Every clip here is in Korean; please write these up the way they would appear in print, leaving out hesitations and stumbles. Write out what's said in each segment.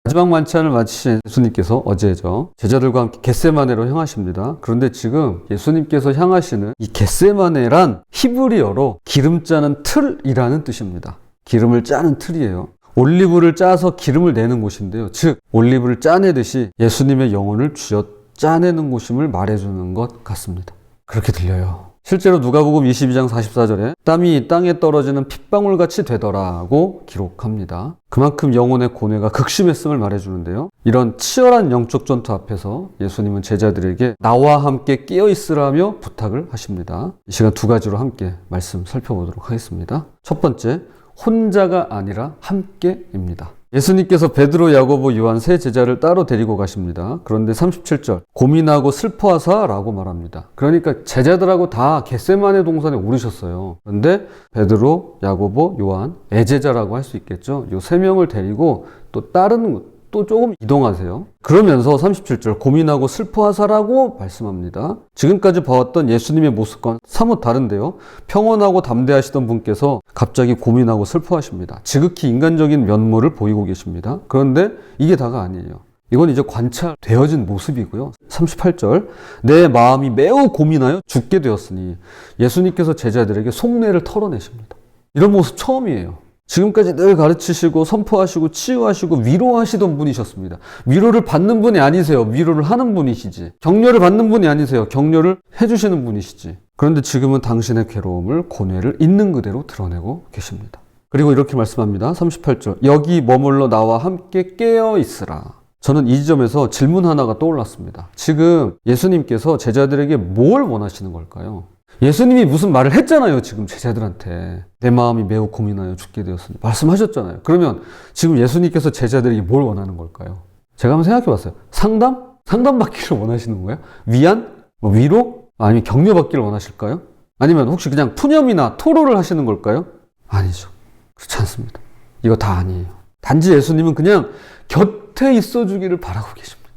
마지막 만찬을 마치신 예수님께서 어제죠. 제자들과 함께 겟세마네로 향하십니다. 그런데 지금 예수님께서 향하시는 이 겟세마네란 히브리어로 기름 짜는 틀이라는 뜻입니다. 기름을 짜는 틀이에요. 올리브를 짜서 기름을 내는 곳인데요. 즉 올리브를 짜내듯이 예수님의 영혼을 쥐어 짜내는 곳임을 말해주는 것 같습니다. 그렇게 들려요. 실제로 누가복음 22장 44절에 땀이 땅에 떨어지는 핏방울같이 되더라고 기록합니다. 그만큼 영혼의 고뇌가 극심했음을 말해주는데요. 이런 치열한 영적 전투 앞에서 예수님은 제자들에게 나와 함께 깨어있으라며 부탁을 하십니다. 이 시간 두 가지로 함께 말씀 살펴보도록 하겠습니다. 첫 번째, 혼자가 아니라 함께입니다. 예수님께서 베드로, 야고보, 요한 세 제자를 따로 데리고 가십니다. 그런데 37절 고민하고 슬퍼하사라고 말합니다. 그러니까 제자들하고 다 겟세마네 동산에 오르셨어요. 그런데 베드로, 야고보, 요한, 애제자라고 할 수 있겠죠. 요 세 명을 데리고 또 조금 이동하세요. 그러면서 37절 고민하고 슬퍼하사라고 말씀합니다. 지금까지 봐왔던 예수님의 모습과는 사뭇 다른데요. 평온하고 담대하시던 분께서 갑자기 고민하고 슬퍼하십니다. 지극히 인간적인 면모를 보이고 계십니다. 그런데 이게 다가 아니에요. 이건 이제 관찰되어진 모습이고요. 38절 내 마음이 매우 고민하여 죽게 되었으니 예수님께서 제자들에게 속내를 털어내십니다. 이런 모습 처음이에요. 지금까지 늘 가르치시고 선포하시고 치유하시고 위로하시던 분이셨습니다. 위로를 받는 분이 아니세요. 위로를 하는 분이시지. 격려를 받는 분이 아니세요. 격려를 해주시는 분이시지. 그런데 지금은 당신의 괴로움을, 고뇌를 있는 그대로 드러내고 계십니다. 그리고 이렇게 말씀합니다. 38절 여기 머물러 나와 함께 깨어 있으라. 저는 이 지점에서 질문 하나가 떠올랐습니다. 지금 예수님께서 제자들에게 뭘 원하시는 걸까요? 예수님이 무슨 말을 했잖아요. 지금 제자들한테 내 마음이 매우 고민하여 죽게 되었으니 말씀하셨잖아요. 그러면 지금 예수님께서 제자들에게 뭘 원하는 걸까요? 제가 한번 생각해 봤어요. 상담 받기를 원하시는 거예요? 위안? 위로? 아니면 격려 받기를 원하실까요? 아니면 혹시 그냥 푸념이나 토로를 하시는 걸까요? 아니죠. 그렇지 않습니다. 이거 다 아니에요. 단지 예수님은 그냥 곁에 있어 주기를 바라고 계십니다.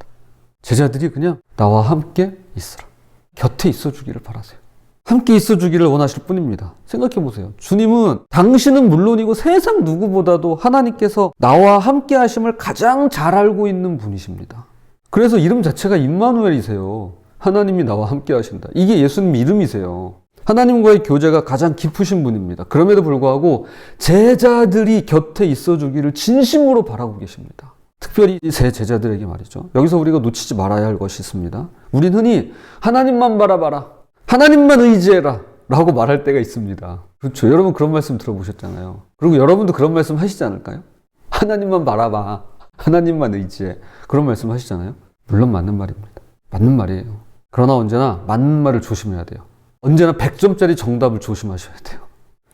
제자들이 그냥 나와 함께 있으라. 곁에 있어 주기를 바라세요. 함께 있어 주기를 원하실 뿐입니다. 생각해 보세요. 주님은 당신은 물론이고 세상 누구보다도 하나님께서 나와 함께 하심을 가장 잘 알고 있는 분이십니다. 그래서 이름 자체가 임마누엘이세요. 하나님이 나와 함께 하신다. 이게 예수님 이름이세요. 하나님과의 교제가 가장 깊으신 분입니다. 그럼에도 불구하고 제자들이 곁에 있어 주기를 진심으로 바라고 계십니다. 특별히 이 세 제자들에게 말이죠. 여기서 우리가 놓치지 말아야 할 것이 있습니다. 우린 흔히 하나님만 바라봐라. 하나님만 의지해라 라고 말할 때가 있습니다. 그렇죠. 여러분 그런 말씀 들어보셨잖아요. 그리고 여러분도 그런 말씀 하시지 않을까요? 하나님만 바라봐. 하나님만 의지해. 그런 말씀 하시잖아요. 물론 맞는 말입니다. 맞는 말이에요. 그러나 언제나 맞는 말을 조심해야 돼요. 언제나 100점짜리 정답을 조심하셔야 돼요.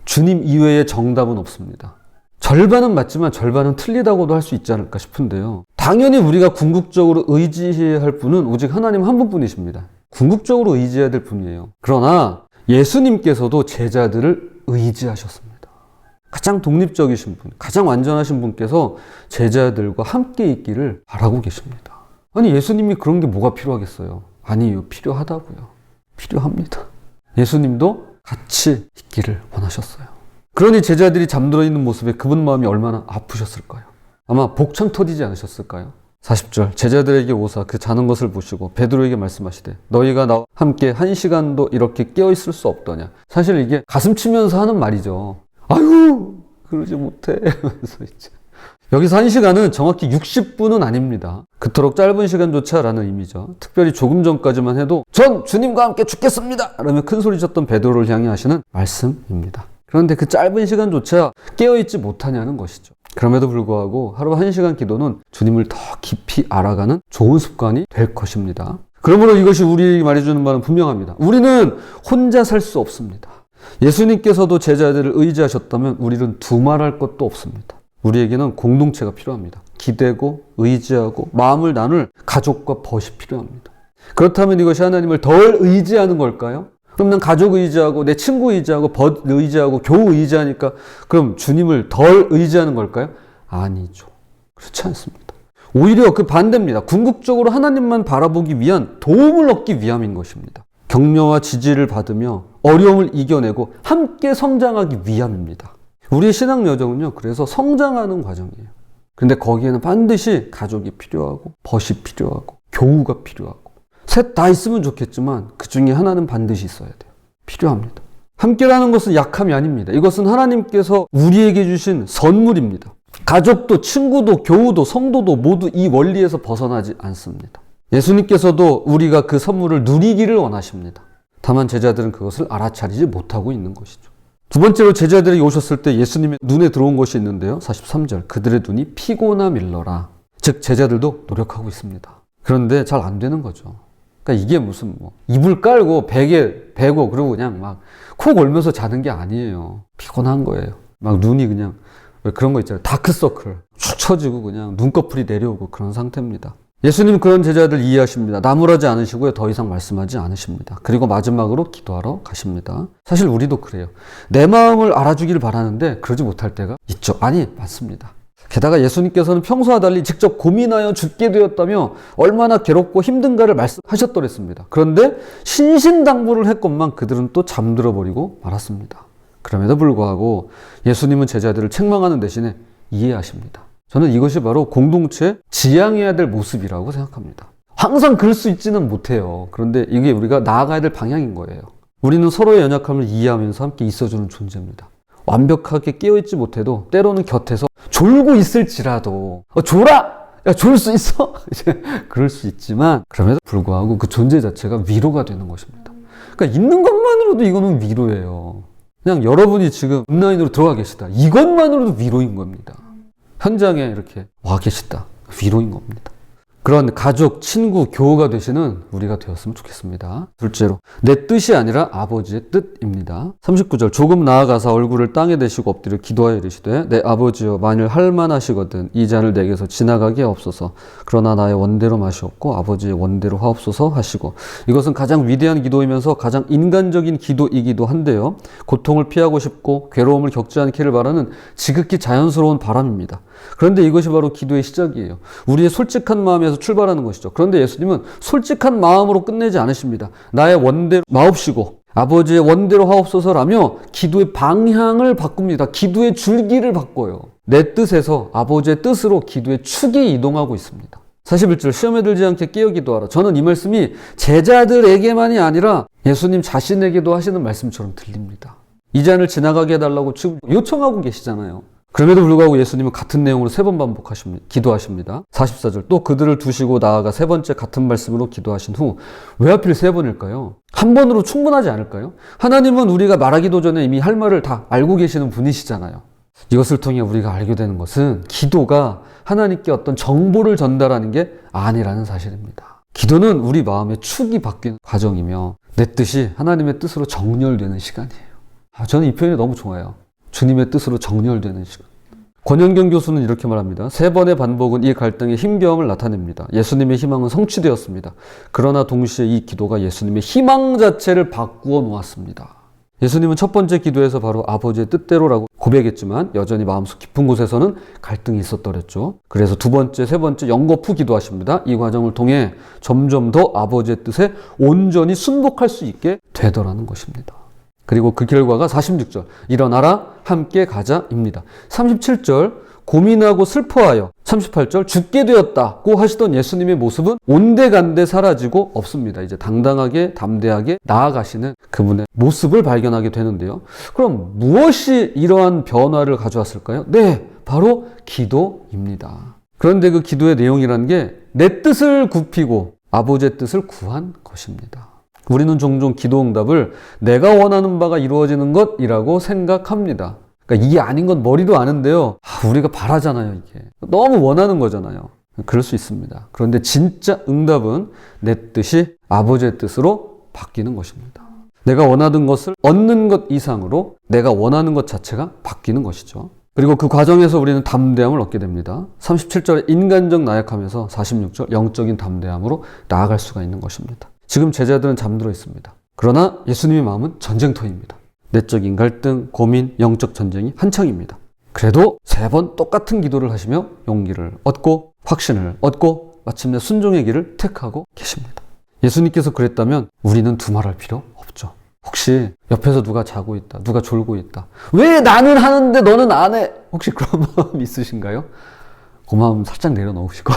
주님 이외의 정답은 없습니다. 절반은 맞지만 절반은 틀리다고도 할 수 있지 않을까 싶은데요. 당연히 우리가 궁극적으로 의지해야 할 분은 오직 하나님 한 분뿐이십니다. 궁극적으로 의지해야 될 분이에요. 그러나 예수님께서도 제자들을 의지하셨습니다. 가장 독립적이신 분, 가장 완전하신 분께서 제자들과 함께 있기를 바라고 계십니다. 아니 예수님이 그런 게 뭐가 필요하겠어요? 아니에요. 필요하다고요. 필요합니다. 예수님도 같이 있기를 원하셨어요. 그러니 제자들이 잠들어 있는 모습에 그분 마음이 얼마나 아프셨을까요? 아마 복천 터지지 않으셨을까요? 40절 제자들에게 오사 그 자는 것을 보시고 베드로에게 말씀하시되 너희가 나와 함께 1시간도 이렇게 깨어있을 수 없더냐. 사실 이게 가슴 치면서 하는 말이죠. 아유 그러지 못해. 여기서 1시간은 정확히 60분은 아닙니다. 그토록 짧은 시간조차 라는 의미죠. 특별히 조금 전까지만 해도 전 주님과 함께 죽겠습니다 라며 큰 소리 쳤던 베드로를 향해 하시는 말씀입니다. 그런데 그 짧은 시간조차 깨어있지 못하냐는 것이죠. 그럼에도 불구하고 하루 1시간 기도는 주님을 더 깊이 알아가는 좋은 습관이 될 것입니다. 그러므로 이것이 우리에게 말해주는 바는 분명합니다. 우리는 혼자 살 수 없습니다. 예수님께서도 제자들을 의지하셨다면 우리는 두말할 것도 없습니다. 우리에게는 공동체가 필요합니다. 기대고 의지하고 마음을 나눌 가족과 벗이 필요합니다. 그렇다면 이것이 하나님을 덜 의지하는 걸까요? 그럼 난 가족 의지하고 내 친구 의지하고 벗 의지하고 교우 의지하니까 그럼 주님을 덜 의지하는 걸까요? 아니죠. 그렇지 않습니다. 오히려 그 반대입니다. 궁극적으로 하나님만 바라보기 위한 도움을 얻기 위함인 것입니다. 격려와 지지를 받으며 어려움을 이겨내고 함께 성장하기 위함입니다. 우리의 신앙 여정은요, 그래서 성장하는 과정이에요. 근데 거기에는 반드시 가족이 필요하고 벗이 필요하고 교우가 필요하고 셋 다 있으면 좋겠지만 그 중에 하나는 반드시 있어야 돼요. 필요합니다. 함께라는 것은 약함이 아닙니다. 이것은 하나님께서 우리에게 주신 선물입니다. 가족도 친구도 교우도 성도도 모두 이 원리에서 벗어나지 않습니다. 예수님께서도 우리가 그 선물을 누리기를 원하십니다. 다만 제자들은 그것을 알아차리지 못하고 있는 것이죠. 두 번째로 제자들이 오셨을 때 예수님의 눈에 들어온 것이 있는데요. 43절 그들의 눈이 피고나 밀러라. 즉 제자들도 노력하고 있습니다. 그런데 잘 안 되는 거죠. 그러니까 이게 무슨 이불 깔고 베개 베고 그러고 그냥 막 코 골면서 자는 게 아니에요. 피곤한 거예요. 막 눈이 그냥 왜 그런 거 있잖아요. 다크서클 축 처지고 그냥 눈꺼풀이 내려오고 그런 상태입니다. 예수님은 그런 제자들 이해하십니다. 나무라지 않으시고요. 더 이상 말씀하지 않으십니다. 그리고 마지막으로 기도하러 가십니다. 사실 우리도 그래요. 내 마음을 알아주길 바라는데 그러지 못할 때가 있죠. 아니, 맞습니다. 게다가 예수님께서는 평소와 달리 직접 고민하여 죽게 되었다며 얼마나 괴롭고 힘든가를 말씀하셨더랬습니다. 그런데 신신당부를 했건만 그들은 또 잠들어 버리고 말았습니다. 그럼에도 불구하고 예수님은 제자들을 책망하는 대신에 이해하십니다. 저는 이것이 바로 공동체에 지향해야 될 모습이라고 생각합니다. 항상 그럴 수 있지는 못해요. 그런데 이게 우리가 나아가야 될 방향인 거예요. 우리는 서로의 연약함을 이해하면서 함께 있어주는 존재입니다. 완벽하게 깨어있지 못해도 때로는 곁에서 졸고 있을지라도 졸아! 야, 졸 수 있어? 이제 그럴 수 있지만 그럼에도 불구하고 그 존재 자체가 위로가 되는 것입니다. 그러니까 있는 것만으로도 이거는 위로예요. 그냥 여러분이 지금 온라인으로 들어가 계시다. 이것만으로도 위로인 겁니다. 현장에 이렇게 와 계시다. 위로인 겁니다. 그런 가족, 친구, 교우가 되시는 우리가 되었으면 좋겠습니다. 둘째로 내 뜻이 아니라 아버지의 뜻입니다. 39절 조금 나아가서 얼굴을 땅에 대시고 엎드려 기도하여 이르시되 내 아버지여 만일 할만하시거든 이 잔을 내게서 지나가게 하옵소서. 그러나 나의 원대로 마시옵고 아버지의 원대로 하옵소서 하시고 이것은 가장 위대한 기도이면서 가장 인간적인 기도이기도 한데요. 고통을 피하고 싶고 괴로움을 겪지 않기를 바라는 지극히 자연스러운 바람입니다. 그런데 이것이 바로 기도의 시작이에요. 우리의 솔직한 마음에서 출발하는 것이죠. 그런데 예수님은 솔직한 마음으로 끝내지 않으십니다. 나의 원대로 마옵시고 아버지의 원대로 하옵소서라며 기도의 방향을 바꿉니다. 기도의 줄기를 바꿔요. 내 뜻에서 아버지의 뜻으로 기도의 축이 이동하고 있습니다. 41절 시험에 들지 않게 깨어 기도하라. 저는 이 말씀이 제자들에게만이 아니라 예수님 자신에게도 하시는 말씀처럼 들립니다. 이 잔을 지나가게 해달라고 지금 요청하고 계시잖아요. 그럼에도 불구하고 예수님은 같은 내용으로 3번 반복하십니다. 기도하십니다. 44절 또 그들을 두시고 나아가 3번째 같은 말씀으로 기도하신 후 왜 하필 3번일까요? 한 번으로 충분하지 않을까요? 하나님은 우리가 말하기도 전에 이미 할 말을 다 알고 계시는 분이시잖아요. 이것을 통해 우리가 알게 되는 것은 기도가 하나님께 어떤 정보를 전달하는 게 아니라는 사실입니다. 기도는 우리 마음의 축이 바뀌는 과정이며 내 뜻이 하나님의 뜻으로 정렬되는 시간이에요. 저는 이 표현이 너무 좋아요. 주님의 뜻으로 정렬되는 시간. 권현경 교수는 이렇게 말합니다. 3번의 반복은 이 갈등의 힘겨움을 나타냅니다. 예수님의 희망은 성취되었습니다. 그러나 동시에 이 기도가 예수님의 희망 자체를 바꾸어 놓았습니다. 예수님은 첫 번째 기도에서 바로 아버지의 뜻대로라고 고백했지만 여전히 마음속 깊은 곳에서는 갈등이 있었더랬죠. 그래서 두 번째, 세 번째 연거푸 기도하십니다. 이 과정을 통해 점점 더 아버지의 뜻에 온전히 순복할 수 있게 되더라는 것입니다. 그리고 그 결과가 46절 일어나라 함께 가자입니다. 37절 고민하고 슬퍼하여 38절 죽게 되었다고 하시던 예수님의 모습은 온데간데 사라지고 없습니다. 이제 당당하게 담대하게 나아가시는 그분의 모습을 발견하게 되는데요. 그럼 무엇이 이러한 변화를 가져왔을까요? 네, 바로 기도입니다. 그런데 그 기도의 내용이라는 게 내 뜻을 굽히고 아버지의 뜻을 구한 것입니다. 우리는 종종 기도 응답을 내가 원하는 바가 이루어지는 것이라고 생각합니다. 그러니까 이게 아닌 건 머리도 아는데요. 우리가 바라잖아요, 이게. 너무 원하는 거잖아요. 그럴 수 있습니다. 그런데 진짜 응답은 내 뜻이 아버지의 뜻으로 바뀌는 것입니다. 내가 원하던 것을 얻는 것 이상으로 내가 원하는 것 자체가 바뀌는 것이죠. 그리고 그 과정에서 우리는 담대함을 얻게 됩니다. 37절에 인간적 나약함에서 46절 영적인 담대함으로 나아갈 수가 있는 것입니다. 지금 제자들은 잠들어 있습니다. 그러나 예수님의 마음은 전쟁터입니다. 내적인 갈등, 고민, 영적 전쟁이 한창입니다. 그래도 3번 똑같은 기도를 하시며 용기를 얻고 확신을 얻고 마침내 순종의 길을 택하고 계십니다. 예수님께서 그랬다면 우리는 두말할 필요 없죠. 혹시 옆에서 누가 자고 있다, 누가 졸고 있다. 왜 나는 하는데 너는 안 해? 혹시 그런 마음 있으신가요? 그 마음 살짝 내려놓으시고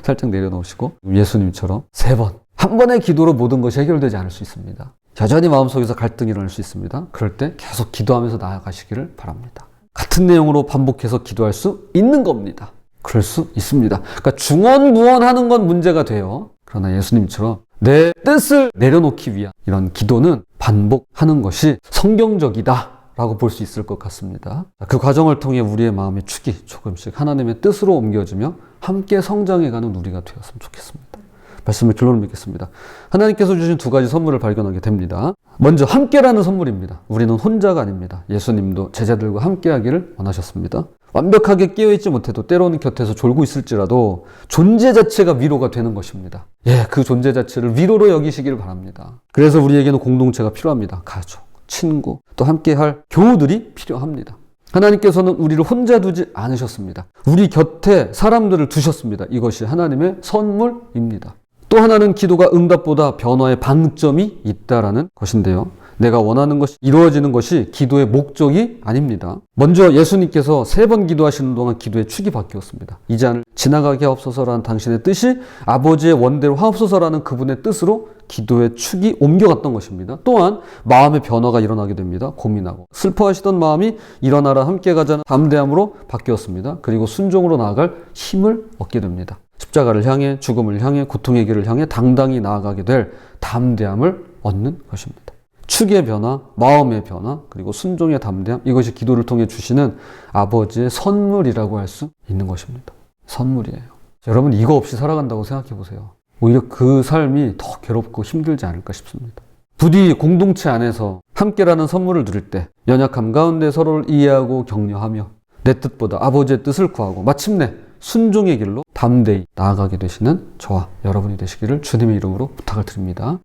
살짝 내려놓으시고 예수님처럼 3번 한 번의 기도로 모든 것이 해결되지 않을 수 있습니다. 여전히 마음속에서 갈등이 일어날 수 있습니다. 그럴 때 계속 기도하면서 나아가시기를 바랍니다. 같은 내용으로 반복해서 기도할 수 있는 겁니다. 그럴 수 있습니다. 그러니까 중언부언하는 건 문제가 돼요. 그러나 예수님처럼 내 뜻을 내려놓기 위한 이런 기도는 반복하는 것이 성경적이다 라고 볼 수 있을 것 같습니다. 그 과정을 통해 우리의 마음의 축이 조금씩 하나님의 뜻으로 옮겨지며 함께 성장해가는 우리가 되었으면 좋겠습니다. 말씀을 결론을 맺겠습니다. 하나님께서 주신 2가지 선물을 발견하게 됩니다. 먼저 함께라는 선물입니다. 우리는 혼자가 아닙니다. 예수님도 제자들과 함께하기를 원하셨습니다. 완벽하게 깨어있지 못해도 때로는 곁에서 졸고 있을지라도 존재 자체가 위로가 되는 것입니다. 그 존재 자체를 위로로 여기시기를 바랍니다. 그래서 우리에게는 공동체가 필요합니다. 가족, 친구, 또 함께할 교우들이 필요합니다. 하나님께서는 우리를 혼자 두지 않으셨습니다. 우리 곁에 사람들을 두셨습니다. 이것이 하나님의 선물입니다. 또 하나는 기도가 응답보다 변화의 방점이 있다라는 것인데요. 내가 원하는 것이 이루어지는 것이 기도의 목적이 아닙니다. 먼저 예수님께서 3번 기도하시는 동안 기도의 축이 바뀌었습니다. 이 잔을 지나가게 하옵소서라는 당신의 뜻이 아버지의 원대로 하옵소서라는 그분의 뜻으로 기도의 축이 옮겨갔던 것입니다. 또한 마음의 변화가 일어나게 됩니다. 고민하고 슬퍼하시던 마음이 일어나라 함께 가자는 담대함으로 바뀌었습니다. 그리고 순종으로 나아갈 힘을 얻게 됩니다. 십자가를 향해, 죽음을 향해, 고통의 길을 향해 당당히 나아가게 될 담대함을 얻는 것입니다. 축의 변화, 마음의 변화, 그리고 순종의 담대함, 이것이 기도를 통해 주시는 아버지의 선물이라고 할 수 있는 것입니다. 선물이에요. 여러분 이거 없이 살아간다고 생각해 보세요. 오히려 그 삶이 더 괴롭고 힘들지 않을까 싶습니다. 부디 공동체 안에서 함께라는 선물을 누릴 때 연약함 가운데 서로를 이해하고 격려하며 내 뜻보다 아버지의 뜻을 구하고 마침내 순종의 길로 담대히 나아가게 되시는 저와 여러분이 되시기를 주님의 이름으로 부탁을 드립니다.